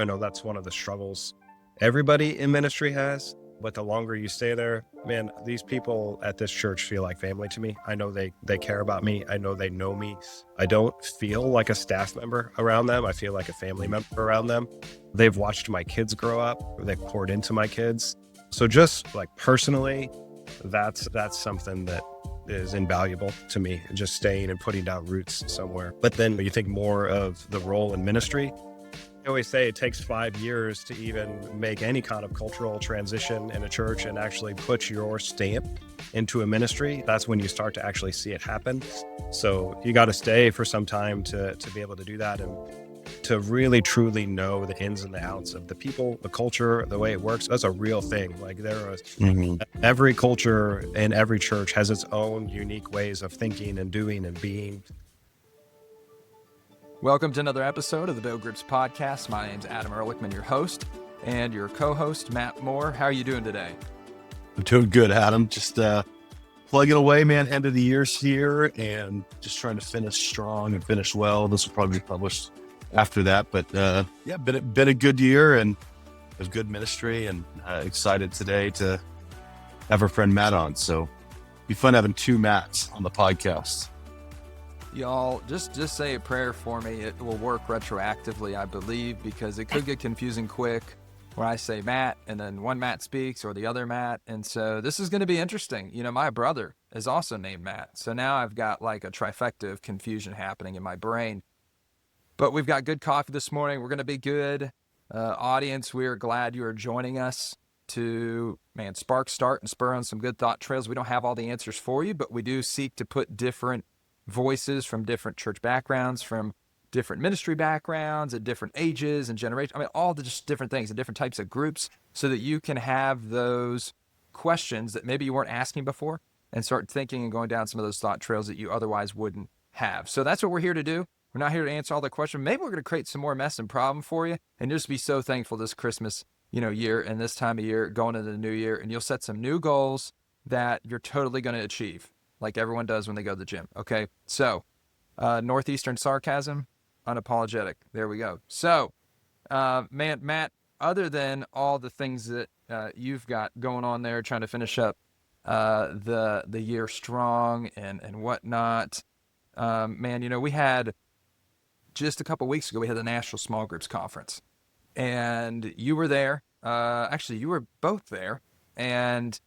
I know that's one of the struggles everybody in ministry has, but the longer you stay there, man, these people at this church feel like family to me. I know they care about me. I know they know me. I don't feel like a staff member around them. I feel like a family member around them. They've watched my kids grow up. They've poured into my kids. So just like personally, that's something that is invaluable to me, just staying and putting down roots somewhere. But then you think more of the role in ministry. I always say it takes 5 years to even make any kind of cultural transition in a church and actually put your stamp into a ministry. That's when you start to actually see it happen. So you got to stay for some time to be able to do that and to really truly know the ins and the outs of the people, the culture, the way it works. That's a real thing. Like every culture and every church has its own unique ways of thinking and doing and being. Welcome to another episode of the Bill Grips Podcast. My name's Adam Ehrlichman, your host, and your co-host, Matt Moore. How are you doing today? I'm doing good, Adam. Just plugging away, man. End of the year's here, and just trying to finish strong and finish well. This will probably be published after that, but yeah, been a good year, and it was good ministry, and excited today to have our friend Matt on. So it'd be fun having two Matts on the podcast. Y'all, just say a prayer for me. It will work retroactively, I believe, because it could get confusing quick where I say Matt and then one Matt speaks or the other Matt. And so this is going to be interesting. You know, my brother is also named Matt. So now I've got like a trifecta of confusion happening in my brain. But we've got good coffee this morning. We're going to be good. Audience, we are glad you are joining us to, spark, start, and spur on some good thought trails. We don't have all the answers for you, but we do seek to put different voices from different church backgrounds, from different ministry backgrounds at different ages and generations. All the just different things and different types of groups so that you can have those questions that maybe you weren't asking before and start thinking and going down some of those thought trails that you otherwise wouldn't have. So that's what we're here to do. We're not here to answer all the questions. Maybe we're going to create some more mess and problem for you and just be so thankful this Christmas, year and this time of year going into the new year. And you'll set some new goals that you're totally going to achieve, like everyone does when they go to the gym. Okay. So, Northeastern sarcasm, unapologetic. There we go. So, Matt, other than all the things that you've got going on there, trying to finish up the year strong and whatnot, we had just a couple weeks ago, we had the National Small Groups Conference, and you were there. Actually, you were both there, and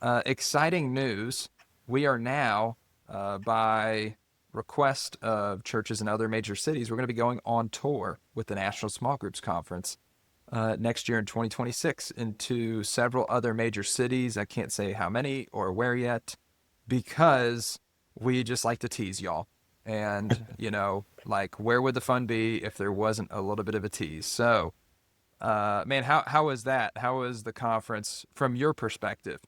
exciting news. We are now, by request of churches in other major cities, we're going to be going on tour with the National Small Groups Conference next year in 2026 into several other major cities. I can't say how many or where yet because we just like to tease y'all. And, where would the fun be if there wasn't a little bit of a tease? So, how was that? How was the conference from your perspective?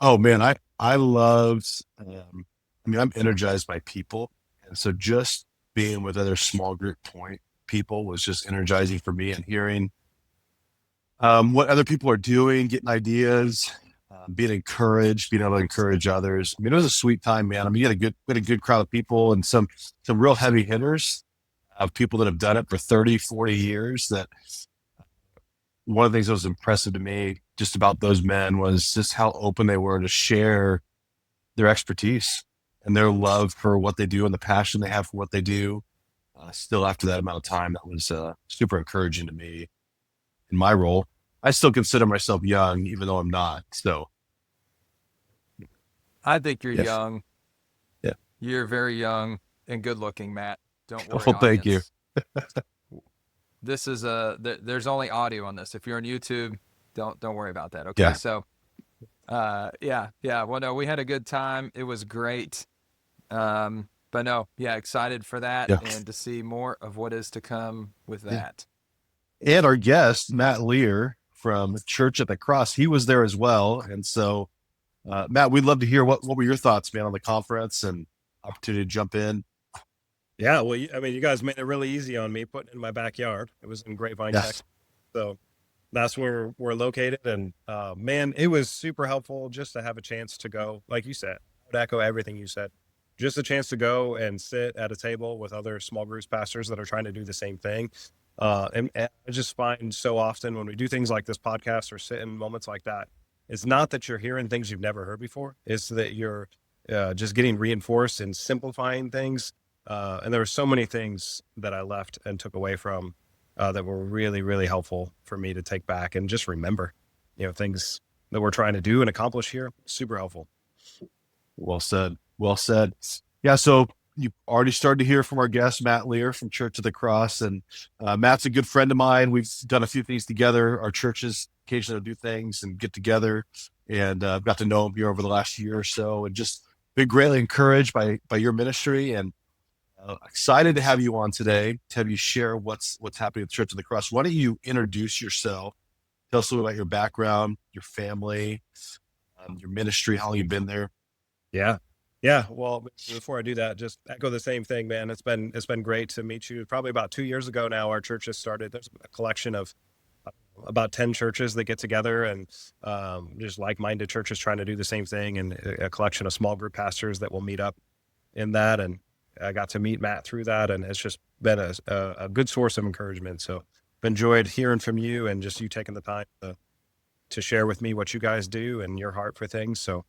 Oh man, I loved. I'm energized by people, and so just being with other small group point people was just energizing for me, and hearing what other people are doing, getting ideas, being encouraged, being able to encourage others. It was a sweet time, man. You had a good crowd of people and some real heavy hitters of people that have done it for 30, 40 years. That one of the things that was impressive to me just about those men was just how open they were to share their expertise and their love for what they do and the passion they have for what they do. Still after that amount of time, that was super encouraging to me in my role. I still consider myself young, even though I'm not. So I think you're yes. young. Yeah. You're very young and good looking, Matt. Don't worry. Well, thank you. This is there's only audio on this. If you're on YouTube, don't worry about that. Okay. Yeah. So, yeah. Well, no, we had a good time. It was great. But no, excited for that and to see more of what is to come with that. And our guest, Matt Lear from Church at the Cross, he was there as well. And so, Matt, we'd love to hear what were your thoughts, man, on the conference and opportunity to jump in. Yeah, well, you guys made it really easy on me putting it in my backyard. It was in Grapevine, Texas. So that's where we're located. And man, it was super helpful just to have a chance to go, like you said, I would echo everything you said. Just a chance to go and sit at a table with other small groups pastors that are trying to do the same thing. And I just find so often when we do things like this podcast or sit in moments like that, it's not that you're hearing things you've never heard before. It's that you're just getting reinforced and simplifying things. And there were so many things that I left and took away from that were really, really helpful for me to take back and just remember, things that we're trying to do and accomplish here. Super helpful. Well said. Well said. Yeah. So you already started to hear from our guest, Matt Lear from Church of the Cross. And Matt's a good friend of mine. We've done a few things together. Our churches occasionally do things and get together. And I've got to know him here over the last year or so and just been greatly encouraged by your ministry, and excited to have you on today to have you share what's happening at Church of the Cross. Why don't you introduce yourself? Tell us a little about your background, your family, your ministry, how long you've been there. Yeah. Yeah. Well, before I do that, just echo the same thing, man. It's been great to meet you. Probably about 2 years ago now, our church has started. There's a collection of about 10 churches that get together, and just like-minded churches trying to do the same thing, and a collection of small group pastors that will meet up in that. And I got to meet Matt through that, and it's just been a good source of encouragement. So I've enjoyed hearing from you and just you taking the time to share with me what you guys do and your heart for things. So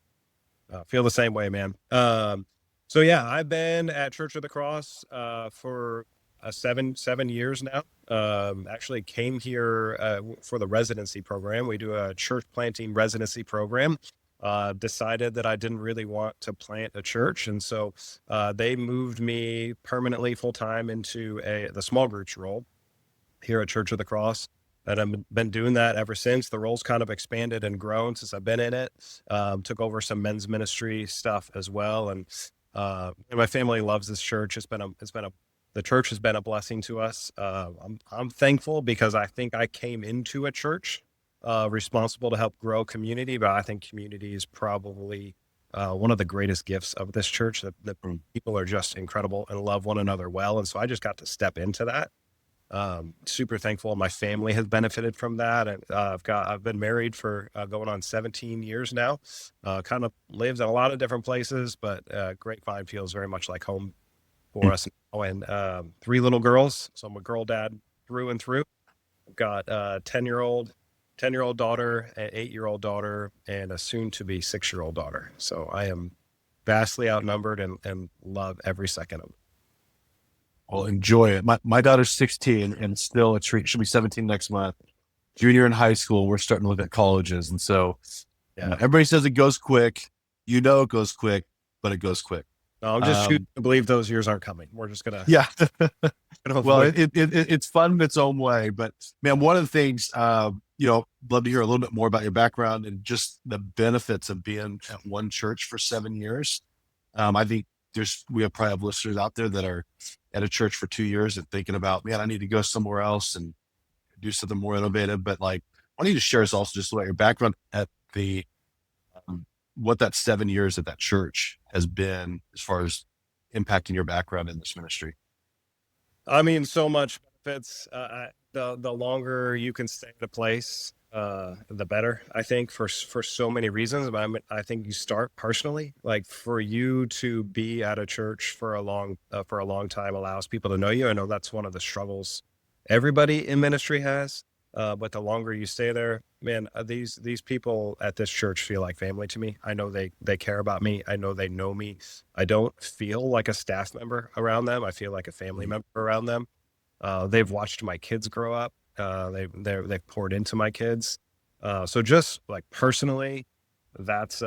feel the same way, man. So yeah, I've been at Church of the Cross for 7 years now. Actually came here for the residency program. We do a church planting residency program. Decided that I didn't really want to plant a church, and so they moved me permanently full time into the small groups role here at Church of the Cross. And I've been doing that ever since. The role's kind of expanded and grown since I've been in it. Took over some men's ministry stuff as well, and my family loves this church. The church has been a blessing to us. I'm thankful because I think I came into a church responsible to help grow community, but I think community is probably one of the greatest gifts of this church. That people are just incredible and love one another well, and so I just got to step into that. Super thankful. My family has benefited from that, and I've been married for going on 17 years now. Kind of lived in a lot of different places, but Grapevine feels very much like home for us now. And 3 little girls, so I'm a girl dad through and through. I've got a 10-year-old daughter, an 8-year-old daughter, and a soon-to-be 6-year-old daughter. So I am vastly outnumbered and love every second of it. Well, enjoy it. My daughter's 16 and still a treat. She'll be 17 next month. Junior in high school. We're starting to look at colleges. And so everybody says it goes quick. It goes quick, but it goes quick. No, I'm just shooting to believe those years aren't coming. We're just going to. Yeah. Well, it's fun in its own way. But, man, one of the things, love to hear a little bit more about your background and just the benefits of being at one church for 7 years. I think we probably have listeners out there that are at a church for 2 years and thinking about, man, I need to go somewhere else and do something more innovative. But why don't you just share us also just about your background at what that 7 years at that church has been as far as impacting your background in this ministry? I mean, so much benefits. The longer you can stay at a place, the better, I think, for so many reasons. But I think you start personally, like for you to be at a church for a long time allows people to know you. I know that's one of the struggles everybody in ministry has. But the longer you stay there, man, these people at this church feel like family to me. I know they care about me. I know they know me. I don't feel like a staff member around them. I feel like a family member around them. They've watched my kids grow up. They've poured into my kids. So just like personally, that's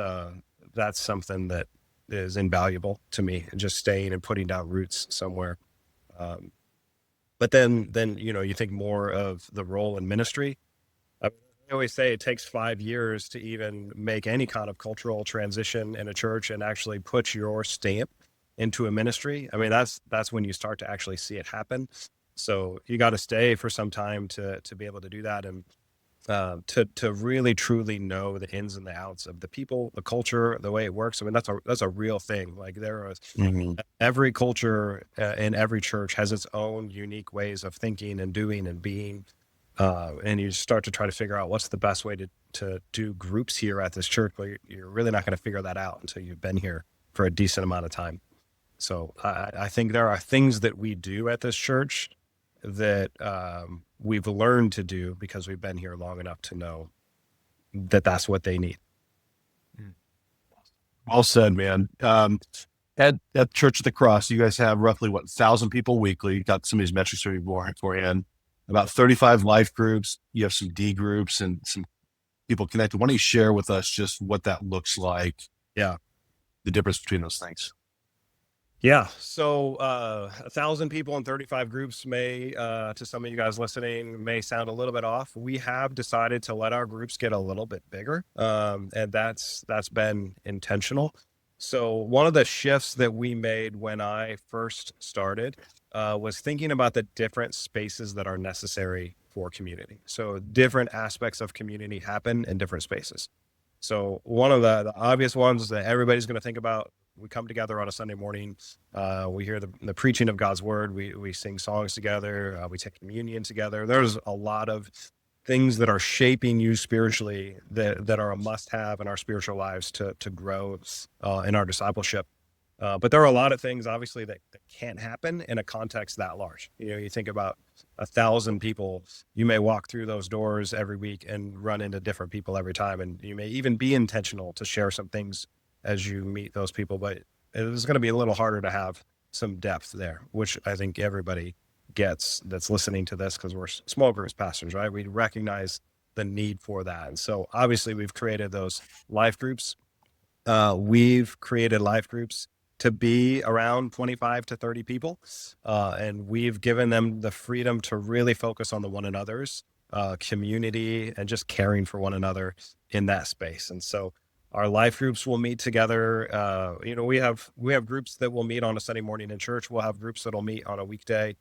something that is invaluable to me, just staying and putting down roots somewhere. But then, you think more of the role in ministry. I always say it takes 5 years to even make any kind of cultural transition in a church and actually put your stamp into a ministry. I mean, that's when you start to actually see it happen. So you got to stay for some time to be able to do that, and to really truly know the ins and the outs of the people, the culture, the way it works. I mean, that's a real thing. Like every culture in every church has its own unique ways of thinking and doing and being. And you start to try to figure out what's the best way to do groups here at this church. But you're really not going to figure that out until you've been here for a decent amount of time. So I think there are things that we do at this church that we've learned to do because we've been here long enough to know that that's what they need. Well said, man. At Church of the Cross, you guys have roughly 1,000 people weekly. You got some of these metrics beforehand. About 35 life groups. You have some D groups and some people connected. Why don't you share with us just what that looks like? Yeah. The difference between those things. Yeah. So 1,000 people in 35 groups may, to some of you guys listening, may sound a little bit off. We have decided to let our groups get a little bit bigger, and that's been intentional. So one of the shifts that we made when I first started was thinking about the different spaces that are necessary for community. So different aspects of community happen in different spaces. So one of the obvious ones that everybody's going to think about, we come together on a Sunday morning, we hear the preaching of God's word, we sing songs together, we take communion together. There's a lot of things that are shaping you spiritually that are a must-have in our spiritual lives to grow in our discipleship. But there are a lot of things, obviously, that can't happen in a context that large. You think about 1,000 people, you may walk through those doors every week and run into different people every time. And you may even be intentional to share some things as you meet those people, but it's going to be a little harder to have some depth there, which I think everybody gets that's listening to this, because we're small groups pastors, right? We recognize the need for that. And so obviously we've created those life groups. We've created life groups to be around 25 to 30 people. And we've given them the freedom to really focus on the one another's community and just caring for one another in that space. And so our life groups will meet together. We have groups that will meet on a Sunday morning in church. We'll have groups that'll meet on a weekday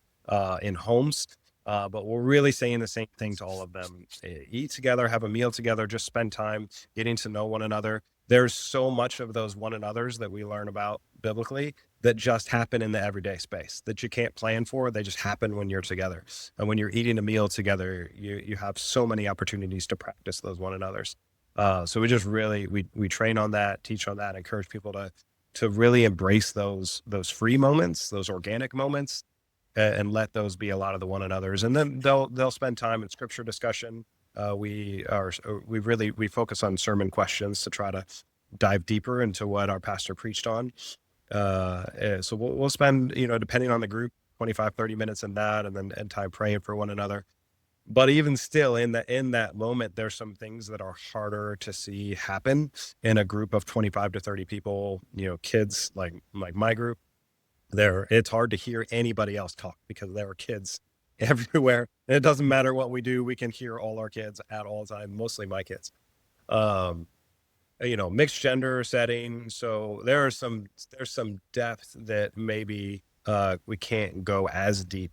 in homes. But we're really saying the same thing to all of them. Eat together, have a meal together, just spend time getting to know one another. There's so much of those one another's that we learn about biblically that just happen in the everyday space that you can't plan for. They just happen when you're together. And when you're eating a meal together, you have so many opportunities to practice those one another's. So we just really, we train on that, teach on that, encourage people to really embrace those free moments, those organic moments, and let those be a lot of the one another's. And then they'll spend time in scripture discussion. We focus on sermon questions to try to dive deeper into what our pastor preached on. So we'll spend, depending on the group, 25, 30 minutes in that, and then time praying for one another. But even still in that moment, there's some things that are harder to see happen in a group of 25 to 30 people, kids like my group. It's hard to hear anybody else talk because there are kids everywhere. And it doesn't matter what we do. We can hear all our kids at all time, mostly my kids. Mixed gender setting. So there's some depth that maybe we can't go as deep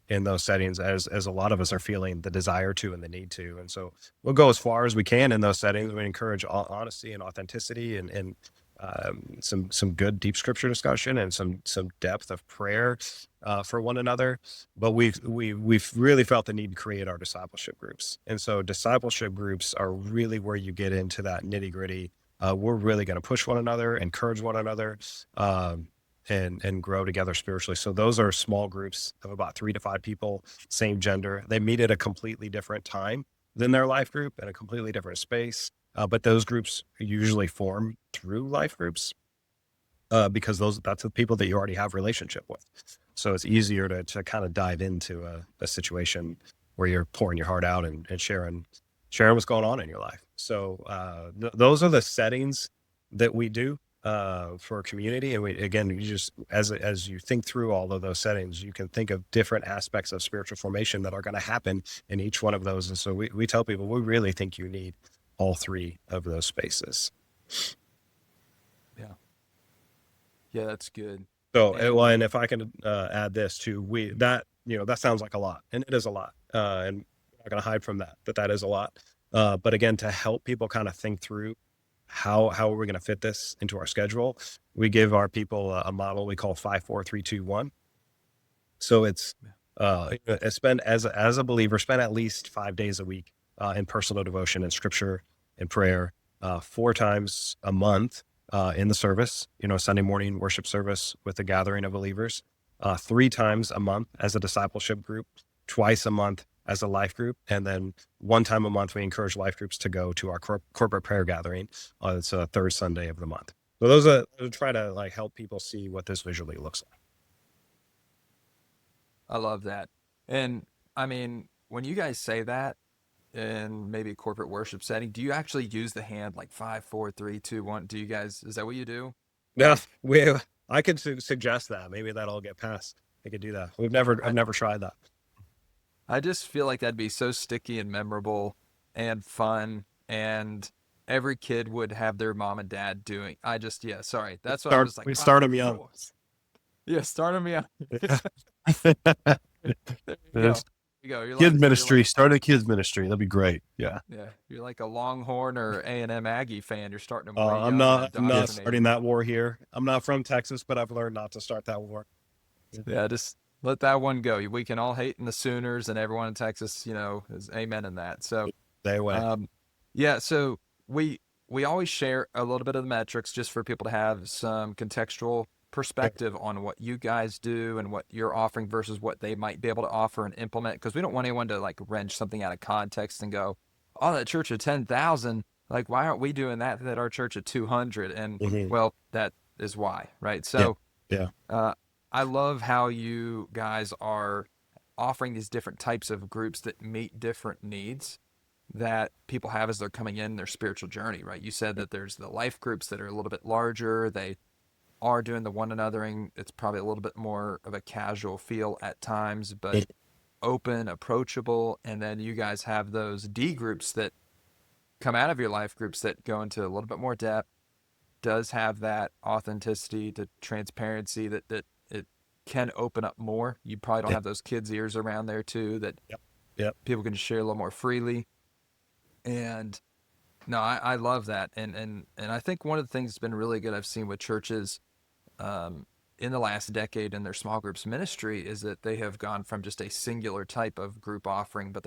in those settings as a lot of us are feeling the desire to and the need to. And so we'll go as far as we can in those settings. We encourage honesty and authenticity and some good deep scripture discussion and some depth of prayer for one another. But we've really felt the need to create our discipleship groups. And so discipleship groups are really where you get into that nitty gritty. We're really going to push one another, encourage one another, and grow together spiritually. So those are small groups of about 3 to 5 people, same gender. They meet at a completely different time than their life group in a completely different space. But those groups usually form through life groups because that's the people that you already have relationship with. So it's easier to kind of dive into a situation where you're pouring your heart out and sharing what's going on in your life. So those are the settings that we do for community. And you just, as you think through all of those settings, you can think of different aspects of spiritual formation that are going to happen in each one of those. And so we tell people, we really think you need all 3 of those spaces. Yeah, that's good. So, and if I can add this too, that sounds like a lot, and it is a lot. And I'm not going to hide from that is a lot. But again, to help people kind of think through how are we going to fit this into our schedule, we give our people a model we call 5, 4, 3, 2, 1. So it's spend as a believer, spend at least 5 days a week in personal devotion and scripture and prayer, 4 times a month in the service, Sunday morning worship service with a gathering of believers, 3 times a month as a discipleship group, twice a month as a life group. And then one time a month, we encourage life groups to go to our corporate prayer gathering. It's a third Sunday of the month. So those are to try to like help people see what this visually looks like. I love that. And I mean, when you guys say that in maybe a corporate worship setting, do you actually use the hand like 5, 4, 3, 2, 1? Do you guys, is that what you do? Yeah, I could suggest that. Maybe that'll get passed. I could do that. I've never tried that. I just feel like that'd be so sticky and memorable and fun, and every kid would have their mom and dad doing. Yeah, sorry. That's what I was like. We Five, start them young. 4. Yeah, start them young. There you go. Yes. You go. You're Kids like, ministry, start a kids ministry. That'd be great. Yeah. yeah, you're like a Longhorn or A&M Aggie fan. You're starting them way I'm young not. and I'm not indoctrinating. starting that war here. I'm not from Texas, but I've learned not to start that war. Yeah, just let that one go. We can all hate in the Sooners, and everyone in Texas, is amen in that. So, Stay away. yeah. So we always share a little bit of the metrics just for people to have some contextual perspective on what you guys do and what you're offering versus what they might be able to offer and implement. Because we don't want anyone to like wrench something out of context and go, "Oh, that church of 10,000. Like, why aren't we doing that at our church of 200?" And Mhm. well, that is why, right? So. Yeah. I love how you guys are offering these different types of groups that meet different needs that people have as they're coming in their spiritual journey, right? You said that there's the life groups that are a little bit larger. They are doing the one anothering. It's probably a little bit more of a casual feel at times, but open, approachable. And then you guys have those D groups that come out of your life groups that go into a little bit more depth, does have that authenticity to transparency that it can open up more. You probably don't have those kids' ears around there too, that Yep. people can share a little more freely. And no, I love that. And I think one of the things that's been really good I've seen with churches in the last decade in their small groups ministry is that they have gone from just a singular type of group offering, but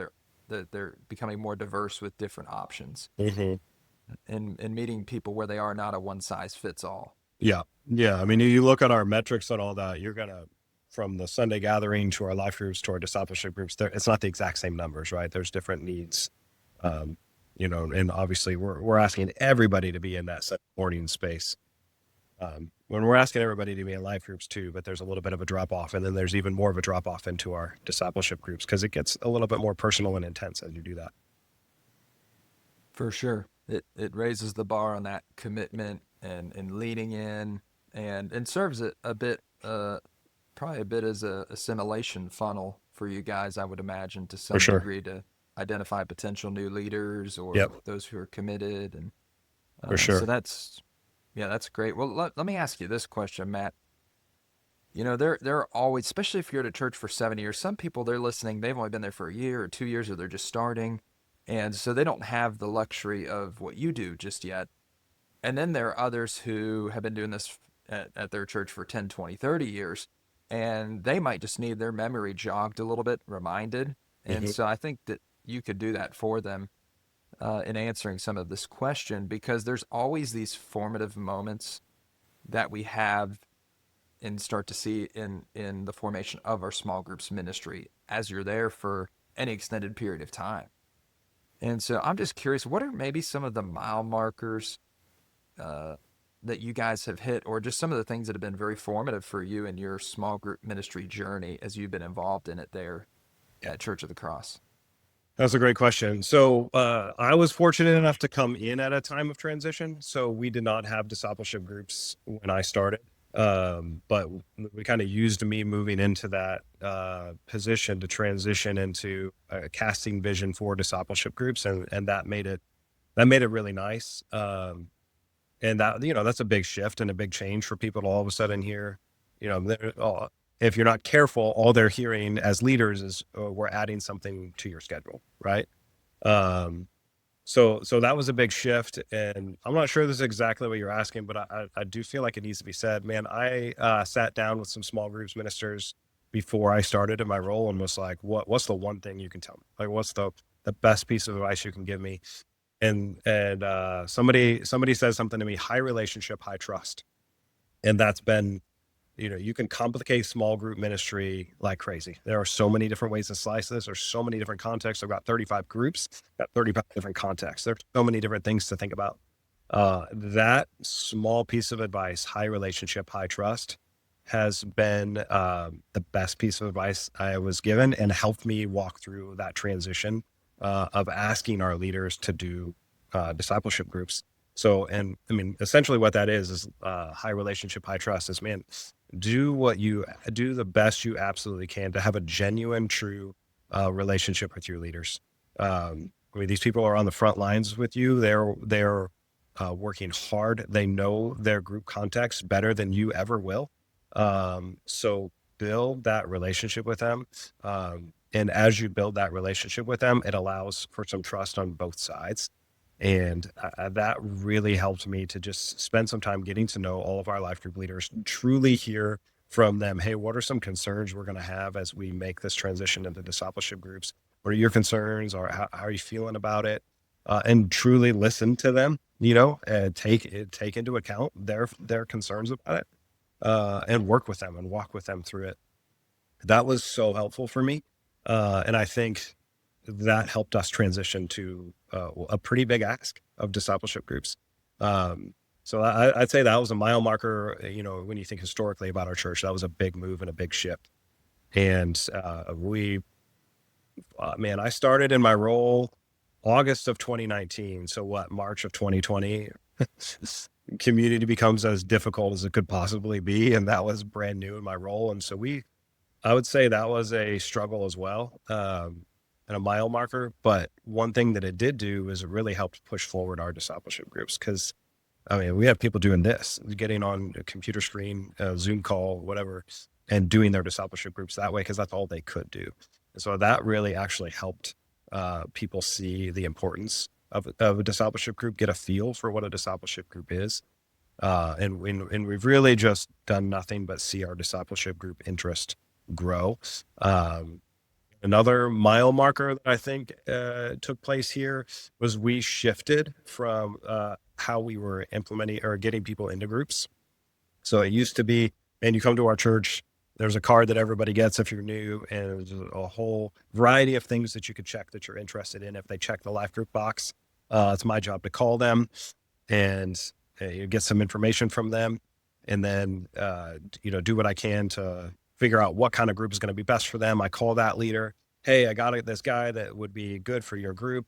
they're becoming more diverse with different options Mm-hmm. and meeting people where they are, not a one size fits all. Yeah. I mean, you look at our metrics and all that. You're gonna from the Sunday gathering to our life groups to our discipleship groups. It's not the exact same numbers, right? There's different needs. And obviously we're asking everybody to be in that morning space. When we're asking everybody to be in life groups too, but there's a little bit of a drop off, and then there's even more of a drop off into our discipleship groups because it gets a little bit more personal and intense as you do that. For sure. It raises the bar on that commitment and leading in and serves it a bit, probably a bit as a assimilation funnel for you guys, I would imagine, to some For sure. degree to identify potential new leaders or Yep. those who are committed. And For sure. so that's great. Well, let me ask you this question, Matt. There are always, especially if you're at a church for 7 years, some people they're listening, they've only been there for a year or 2 years, or they're just starting. And so they don't have the luxury of what you do just yet. And then there are others who have been doing this at their church for 10, 20, 30 years, and they might just need their memory jogged a little bit, reminded. And Mhm. so I think that you could do that for them in answering some of this question, because there's always these formative moments that we have and start to see in the formation of our small groups ministry as you're there for any extended period of time. And so I'm just curious, what are maybe some of the mile markers that you guys have hit, or just some of the things that have been very formative for you in your small group ministry journey as you've been involved in it there at Church of the Cross? That's a great question. So I was fortunate enough to come in at a time of transition. So we did not have discipleship groups when I started. But we kind of used me moving into that position to transition into a casting vision for discipleship groups, and that made it really nice. And that that's a big shift and a big change for people to all of a sudden hear, if you're not careful, all they're hearing as leaders is we're adding something to your schedule, right? Um, so that was a big shift, and I'm not sure this is exactly what you're asking, but I do feel like it needs to be said. Man, I sat down with some small groups ministers before I started in my role and was like, what's the one thing you can tell me? Like, what's the best piece of advice you can give me? And somebody said something to me: high relationship, high trust, and that's been you can complicate small group ministry like crazy. There are so many different ways to slice this. There's so many different contexts. I've got 35 groups, got 35 different contexts. There's so many different things to think about. That small piece of advice, high relationship, high trust, has been the best piece of advice I was given and helped me walk through that transition of asking our leaders to do discipleship groups. So, and I mean, essentially what that is high relationship, high trust is, man, do the best you absolutely can to have a genuine, true relationship with your leaders. I mean, these people are on the front lines with you. They're working hard. They know their group context better than you ever will. So build that relationship with them. And as you build that relationship with them, it allows for some trust on both sides. And that really helped me to just spend some time getting to know all of our life group leaders, truly hear from them. Hey, what are some concerns we're going to have as we make this transition into discipleship groups? What are your concerns, or how are you feeling about it? And truly listen to them, and take into account their concerns about it, and work with them and walk with them through it. That was so helpful for me. And I think that helped us transition to a pretty big ask of discipleship groups. So I'd say that was a mile marker, when you think historically about our church. That was a big move and a big shift. And I started in my role August of 2019. So March of 2020, community becomes as difficult as it could possibly be. And that was brand new in my role. And so I would say that was a struggle as well, and a mile marker. But one thing that it did do is it really helped push forward our discipleship groups. Cause I mean, we have people doing this, getting on a computer screen, a Zoom call, whatever, and doing their discipleship groups that way, because that's all they could do. And so that really actually helped people see the importance of a discipleship group, get a feel for what a discipleship group is. And we've really just done nothing but see our discipleship group interest grow. Another mile marker that I think took place here was we shifted from how we were implementing or getting people into groups. So it used to be, man, you come to our church, there's a card that everybody gets if you're new, and there's a whole variety of things that you could check that you're interested in. If they check the life group box, it's my job to call them and you get some information from them, and then do what I can to figure out what kind of group is going to be best for them. I call that leader. Hey, I got this guy that would be good for your group.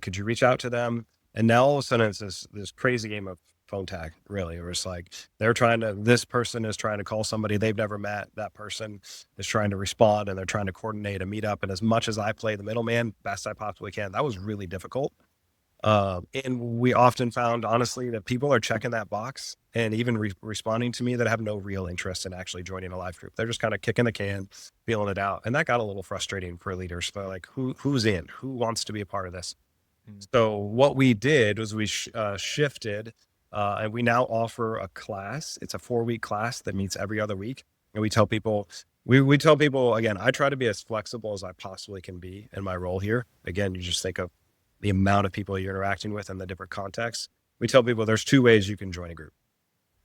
Could you reach out to them? And now all of a sudden it's this crazy game of phone tag, really, where it's like this person is trying to call somebody they've never met. That person is trying to respond, and they're trying to coordinate a meetup. And as much as I play the middleman best I possibly can, that was really difficult. And we often found, honestly, that people are checking that box and even responding to me that have no real interest in actually joining a life group. They're just kind of kicking the can, feeling it out. And that got a little frustrating for leaders. They're like, who's in? Who wants to be a part of this? So what we did was we shifted, and we now offer a class. It's a 4-week class that meets every other week. And we tell people, again, I try to be as flexible as I possibly can be in my role here. Again, you just think of the amount of people you're interacting with and the different contexts. We tell people there's 2 ways you can join a group.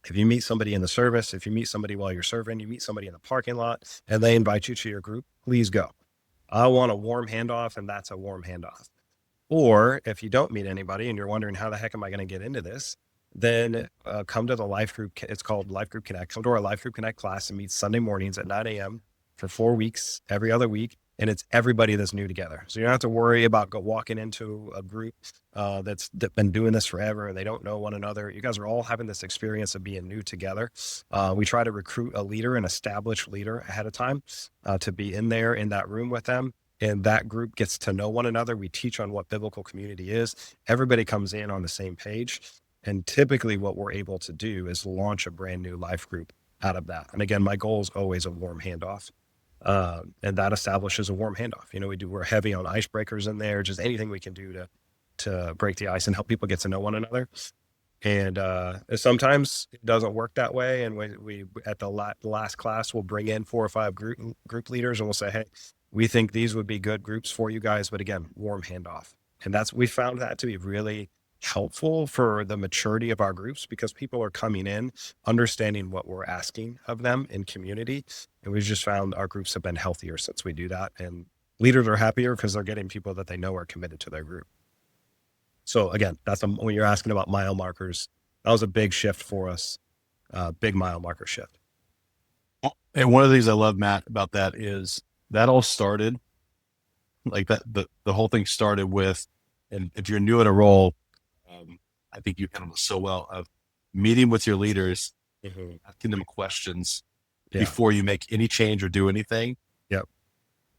If you meet somebody in the service, if you meet somebody while you're serving, you meet somebody in the parking lot, and they invite you to your group, please go. I want a warm handoff, and that's a warm handoff. Or if you don't meet anybody and you're wondering, how the heck am I going to get into this? Then come to the Life Group. It's called Life Group Connect. Come to our Life Group Connect class and meet Sunday mornings at 9 a.m. for 4 weeks, every other week. And it's everybody that's new together. So you don't have to worry about walking into a group that's been doing this forever and they don't know one another. You guys are all having this experience of being new together. We try to recruit a leader, an established leader ahead of time to be in there in that room with them. And that group gets to know one another. We teach on what biblical community is. Everybody comes in on the same page. And typically what we're able to do is launch a brand new life group out of that. And again, my goal is always a warm handoff. And that establishes a warm handoff. We're heavy on icebreakers in there, just anything we can do to break the ice and help people get to know one another. And sometimes it doesn't work that way. And we at the last class, we'll bring in 4 or 5 group leaders, and we'll say, hey, we think these would be good groups for you guys. But again, warm handoff. And we found that to be really helpful for the maturity of our groups because people are coming in, understanding what we're asking of them in community. And we've just found our groups have been healthier since we do that. And leaders are happier because they're getting people that they know are committed to their group. So again, when you're asking about mile markers, that was a big shift for us, big mile marker shift. And one of the things I love, Matt, about that is that all started like that. The whole thing started with, and if you're new in a role, I think you handled it so well of meeting with your leaders, asking them questions before you make any change or do anything. Yep.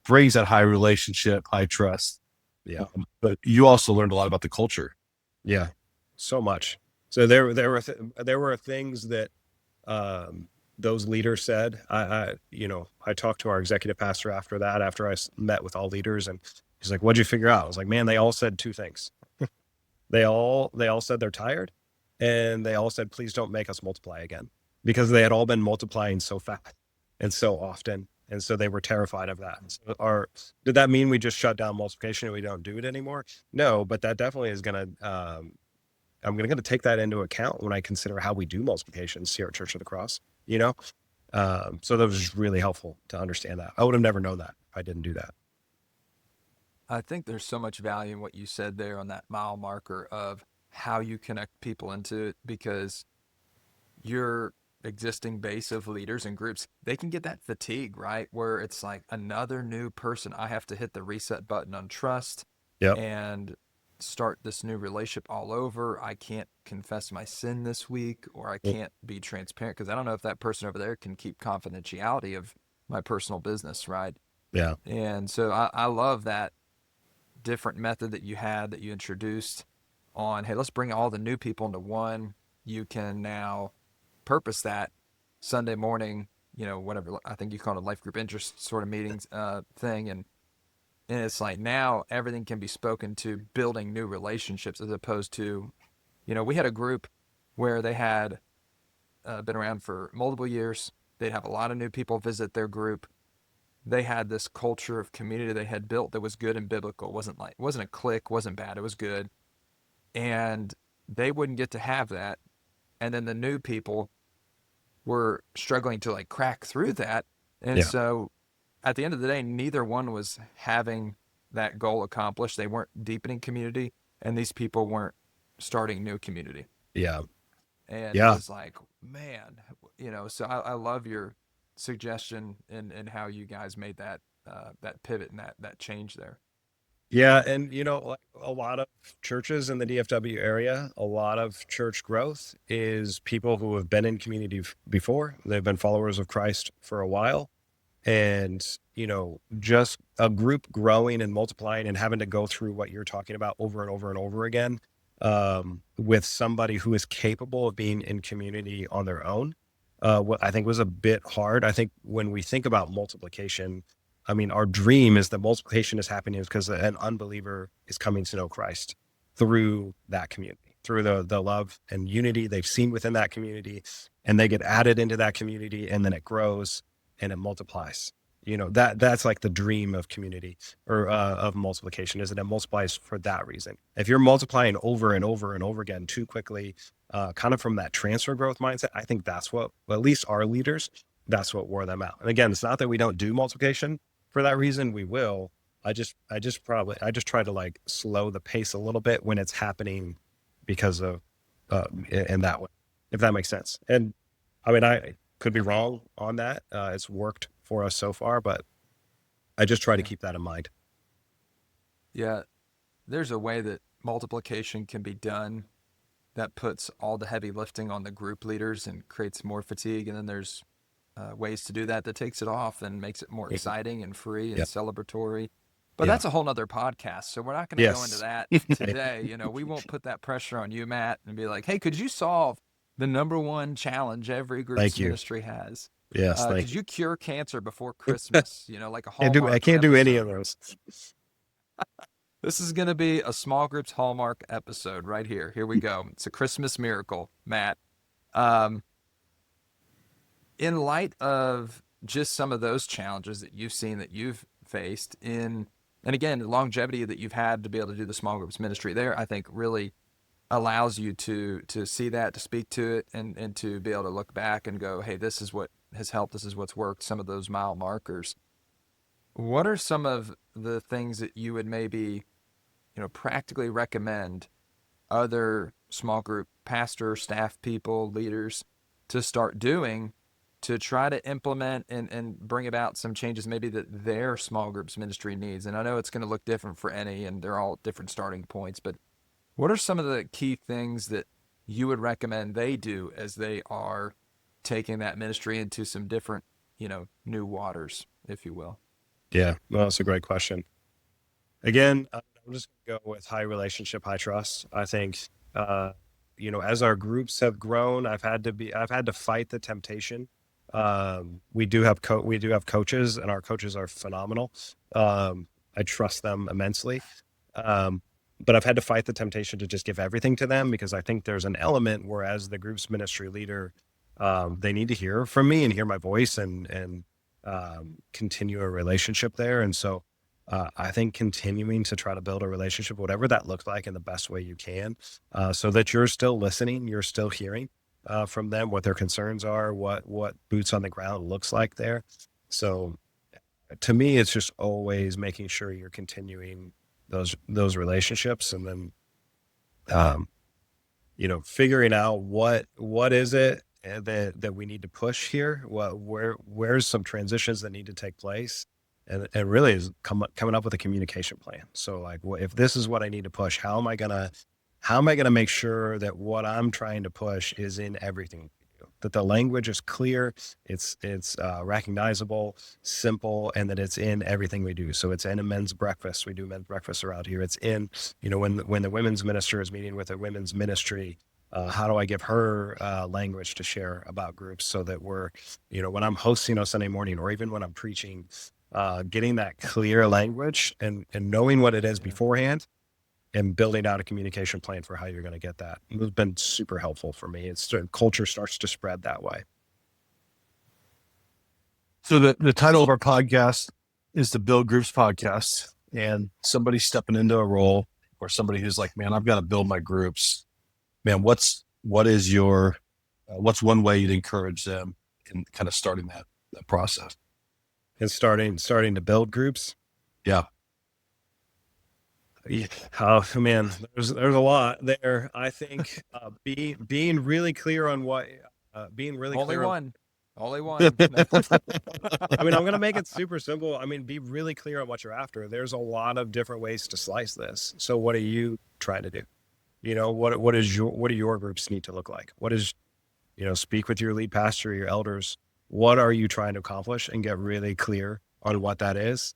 Brings that high relationship, high trust. Yeah. But you also learned a lot about the culture. Yeah. So much. So there were things that, those leaders said. I talked to our executive pastor after that, after I met with all leaders, and he's like, "What'd you figure out?" I was like, "Man, they all said two things. They all said they're tired, and they all said, please don't make us multiply again," because they had all been multiplying so fast and so often. And so they were terrified of that. So did that mean we just shut down multiplication and we don't do it anymore? No, but that definitely is going to, I'm going to take that into account when I consider how we do multiplications here at Church of the Cross, so that was really helpful to understand that. I would have never known that if I didn't do that. I think there's so much value in what you said there on that mile marker of how you connect people into it, because your existing base of leaders and groups, they can get that fatigue, right? Where it's like another new person. I have to hit the reset button on trust and start this new relationship all over. I can't confess my sin this week, or I can't be transparent because I don't know if that person over there can keep confidentiality of my personal business, right? Yeah. And so I love that different method that you had, that you introduced on, hey, let's bring all the new people into one. You can now purpose that Sunday morning, whatever, I think you call it a life group interest sort of meetings thing. And it's like now everything can be spoken to building new relationships, as opposed to, we had a group where they had been around for multiple years. They'd have a lot of new people visit their group. They had this culture of community they had built that was good and biblical. It wasn't a clique, wasn't bad, it was good. And they wouldn't get to have that. And then the new people were struggling to like crack through that. And so at the end of the day, neither one was having that goal accomplished. They weren't deepening community, and these people weren't starting new community. Yeah. And it was like, man, so I love your suggestion and how you guys made that that pivot and that change there. Yeah. And, a lot of churches in the DFW area, a lot of church growth is people who have been in community before. They've been followers of Christ for a while. And, just a group growing and multiplying and having to go through what you're talking about over and over and over again, with somebody who is capable of being in community on their own, what I think was a bit hard. I think when we think about multiplication, I mean, our dream is that multiplication is happening because an unbeliever is coming to know Christ through that community, through the love and unity they've seen within that community, and they get added into that community, and then it grows and it multiplies. That's like the dream of community, or of multiplication, is that it multiplies for that reason. If you're multiplying over and over and over again too quickly, kind of from that transfer growth mindset, I think that's what, at least our leaders, that's what wore them out. And again, it's not that we don't do multiplication for that reason. We will. I just try to like slow the pace a little bit when it's happening because of, in that way, if that makes sense. And I mean, I could be wrong on that. It's worked for us so far, but I just try to keep that in mind. Yeah. There's a way that multiplication can be done that puts all the heavy lifting on the group leaders and creates more fatigue. And then there's ways to do that takes it off and makes it more exciting and free and celebratory. But that's a whole nother podcast. So we're not going to go into that today. We won't put that pressure on you, Matt, and be like, hey, could you solve the number one challenge every group's ministry has? Yes. Could you cure cancer before Christmas? Like a Hallmark I can't do any of episode. those. This is going to be a small groups Hallmark episode right here. Here we go. It's a Christmas miracle, Matt. In light of just some of those challenges that you've seen, that you've faced and again, the longevity that you've had to be able to do the small groups ministry there, I think really allows you to see that, to speak to it, and to be able to look back and go, hey, this is what has helped, this is what's worked, some of those mile markers. What are some of the things that you would maybe, practically recommend other small group pastors, staff people, leaders to start doing to try to implement and bring about some changes maybe that their small groups ministry needs? And I know it's going to look different for any, and they're all different starting points, but what are some of the key things that you would recommend they do as they are taking that ministry into some different, new waters, if you will? Yeah, well, that's a great question. Again, I'm just going to go with high relationship, high trust. I think, as our groups have grown, I've had to fight the temptation. We do have coaches, and our coaches are phenomenal. I trust them immensely. But I've had to fight the temptation to just give everything to them, because I think there's an element where, as the group's ministry leader, they need to hear from me and hear my voice and continue a relationship there. And so I think continuing to try to build a relationship, whatever that looks like, in the best way you can, so that you're still listening, you're still hearing from them what their concerns are, what boots on the ground looks like there. So to me, it's just always making sure you're continuing those relationships, and then figuring out what is it that we need to push here, where's some transitions that need to take place, and really is coming up with a communication plan. So, like, if this is what I need to push, how am I gonna make sure that what I'm trying to push is in everything we do? That the language is clear, it's recognizable, simple, and that it's in everything we do. So it's in a men's breakfast. We do men's breakfast around here. It's in, when the women's minister is meeting with a women's ministry, how do I give her language to share about groups, so that we're, when I'm hosting on Sunday morning, or even when I'm preaching, getting that clear language and knowing what it is beforehand, and building out a communication plan for how you're going to get that. It's been super helpful for me. Culture starts to spread that way. So the title of our podcast is the Build Groups Podcast, and somebody stepping into a role, or somebody who's like, man, I've got to build my groups. Man, what's one way you'd encourage them in kind of starting that process? And starting to build groups. Yeah. Yeah. Oh man, there's a lot there. I think being really clear on what being really Only clear on, one. Only one. I mean, I'm going to make it super simple. I mean, be really clear on what you're after. There's a lot of different ways to slice this. So what are you trying to do? What do your groups need to look like? What is, speak with your lead pastor, your elders. What are you trying to accomplish, and get really clear on what that is.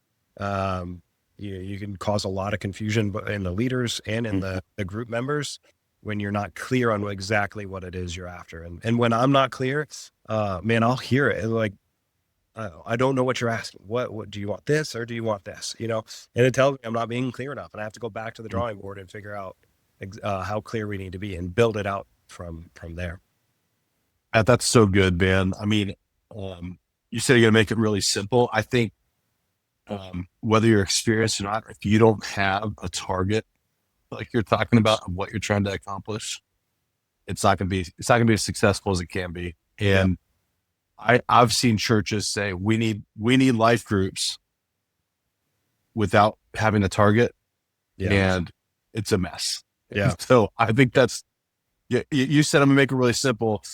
You can cause a lot of confusion in the leaders and in the group members when you're not clear on exactly what it is you're after. And when I'm not clear, man, I'll hear it. Like, I don't know what you're asking. What do you want, this or do you want this? And it tells me I'm not being clear enough, and I have to go back to the drawing board and figure out how clear we need to be, and build it out from there. That's so good, Ben. I mean, you said you're going to make it really simple. I think whether you're experienced or not, if you don't have a target like you're talking about of what you're trying to accomplish, it's not going to be as successful as it can be. And I've seen churches say we need life groups without having a target, and it's a mess. Yeah. So I think that's, you said I'm gonna make it really simple.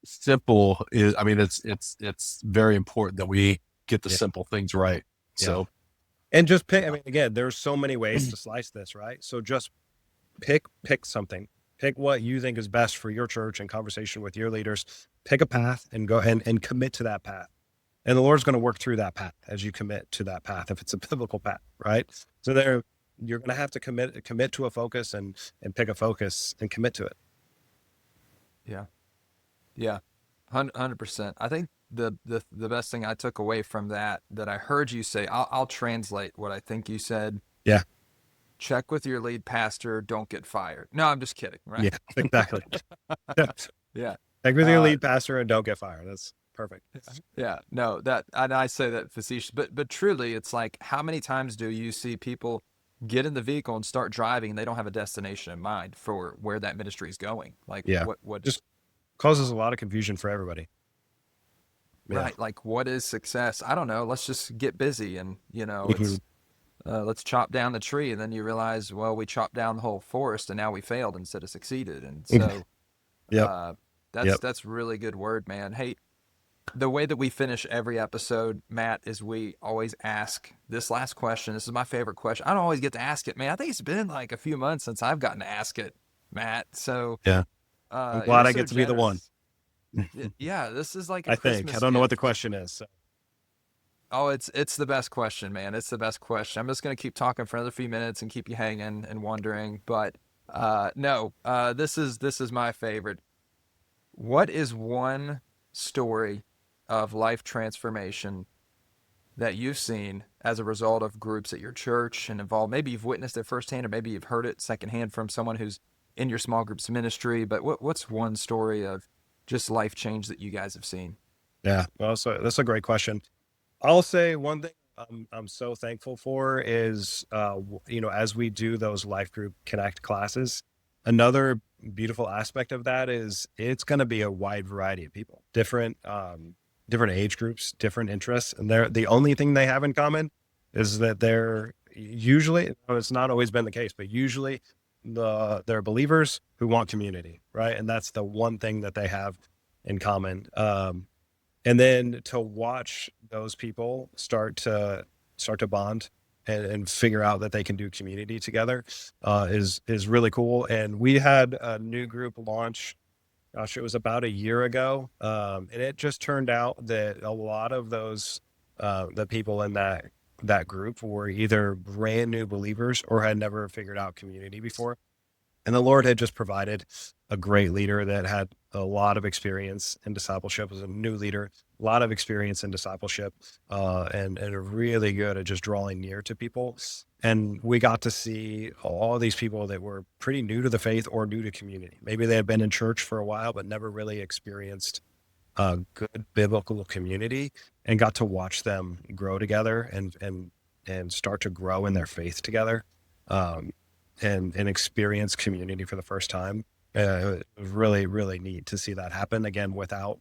Simple is, I mean, it's very important that we get the simple things right. So, and just pick, I mean, again, there's so many ways to slice this, right? So just pick something, pick what you think is best for your church in conversation with your leaders, pick a path and go and commit to that path. And the Lord's going to work through that path as you commit to that path, if it's a biblical path, right? So you're going to have to commit to a focus and pick a focus and commit to it. Yeah. 100%. I think the best thing I took away from that I heard you say, I'll translate what I think you said. Yeah. Check with your lead pastor. Don't get fired. No, I'm just kidding. Right. Yeah, exactly. Yeah. Check with your lead pastor and don't get fired. That's perfect. Yeah. No, and I say that facetious, but truly it's like, how many times do you see people get in the vehicle and start driving. They don't have a destination in mind for where that ministry is going. Like Yeah. what Just causes a lot of confusion for everybody. Yeah. right. Like what is success? I don't know. Let's just get busy and, Mhm. let's chop down the tree. And then you realize, well, we chopped down the whole forest and now we failed instead of succeeded. And so, Yep. that's really good word, man. Hey, the way that we finish every episode, Matt, is we always ask this last question. This is my favorite question. I don't always get to ask it, man. I think it's been like a few months since I've gotten to ask it, Matt. So Yeah. I'm glad you're I so get to be the one. generous. Yeah, this is like a I think. Christmas I don't know what the gift. question is. So. Oh, it's the best question, man. It's the best question. I'm just gonna keep talking for another few minutes and keep you hanging and wondering. But no, this is my favorite. What is one story of life transformation that you've seen as a result of groups at your church and involved? Maybe you've witnessed it firsthand, or maybe you've heard it secondhand from someone who's in your small groups ministry. But what's one story of just life change that you guys have seen? Yeah. Well, so that's a great question. I'll say one thing I'm so thankful for is, as we do those life group connect classes, another beautiful aspect of that is it's going to be a wide variety of people, different age groups, different interests. And the only thing they have in common is that they're usually, it's not always been the case, but usually they're believers who want community. Right. And that's the one thing that they have in common. And then to watch those people start to bond and figure out that they can do community together is really cool. And we had a new group launch. Gosh, it was about a year ago, and it just turned out that a lot of those the people in that group were either brand new believers or had never figured out community before. And the Lord had just provided a great leader that had a lot of experience in discipleship, was a new leader, a lot of experience in discipleship, and really good at just drawing near to people. And we got to see all these people that were pretty new to the faith or new to community. Maybe they had been in church for a while, but never really experienced good biblical community, and got to watch them grow together and start to grow in their faith together. And experience community for the first time. It was really, really neat to see that happen again without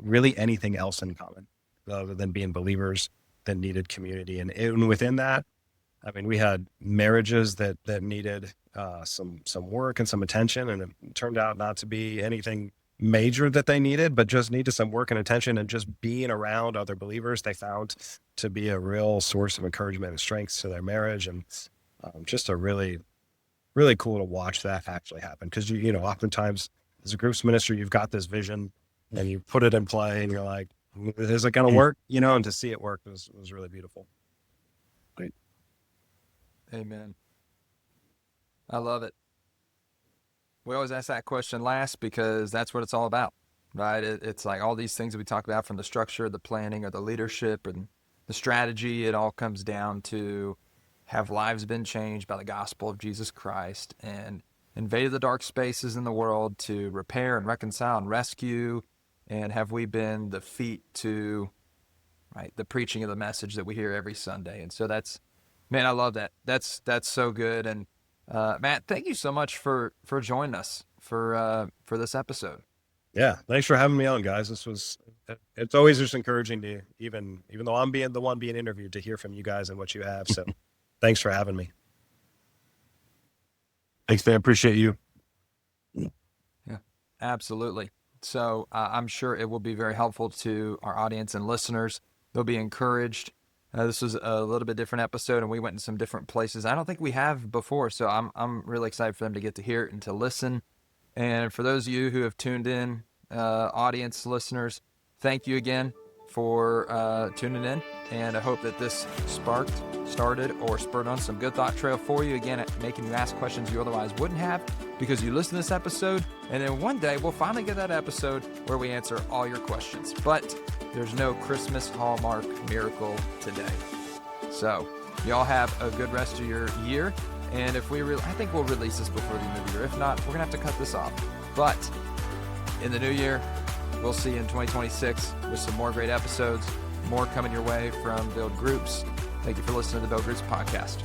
really anything else in common other than being believers that needed community. And within that, I mean, we had marriages that needed some work and some attention, and it turned out not to be anything major that they needed, but just needed some work and attention, and just being around other believers they found to be a real source of encouragement and strength to their marriage. And just a really, really cool to watch that actually happen. Because oftentimes as a groups ministry, you've got this vision and you put it in play, and you're like, "Is it going to work?" And to see it work was really beautiful. Great. Amen. I love it. We always ask that question last because that's what it's all about, right? It's like all these things that we talk about, from the structure, the planning, or the leadership, and the strategy. It all comes down to, have lives been changed by the gospel of Jesus Christ and invaded the dark spaces in the world to repair and reconcile and rescue? And have we been the feet to, right, the preaching of the message that we hear every Sunday? And so man, I love that. That's so good. And Matt, thank you so much for joining us for this episode. Yeah, thanks for having me on, guys. It's always just encouraging to even though I'm being the one being interviewed, to hear from you guys and what you have. So thanks for having me. Thanks, man. Appreciate you. Yeah, absolutely. So I'm sure it will be very helpful to our audience and listeners. They'll be encouraged. This was a little bit different episode, and we went in some different places I don't think we have before. So I'm really excited for them to get to hear it and to listen. And for those of you who have tuned in, audience, listeners, thank you again for tuning in. And I hope that this started, or spurred on some good thought trail for you. Again, making you ask questions you otherwise wouldn't have, because you listened to this episode. And then one day we'll finally get that episode where we answer all your questions. But there's no Christmas Hallmark miracle today. So y'all have a good rest of your year. And if I think we'll release this before the end of the year. If not, we're gonna have to cut this off. But in the new year, we'll see you in 2026 with some more great episodes, more coming your way from Build Groups. Thank you for listening to the Build Groups podcast.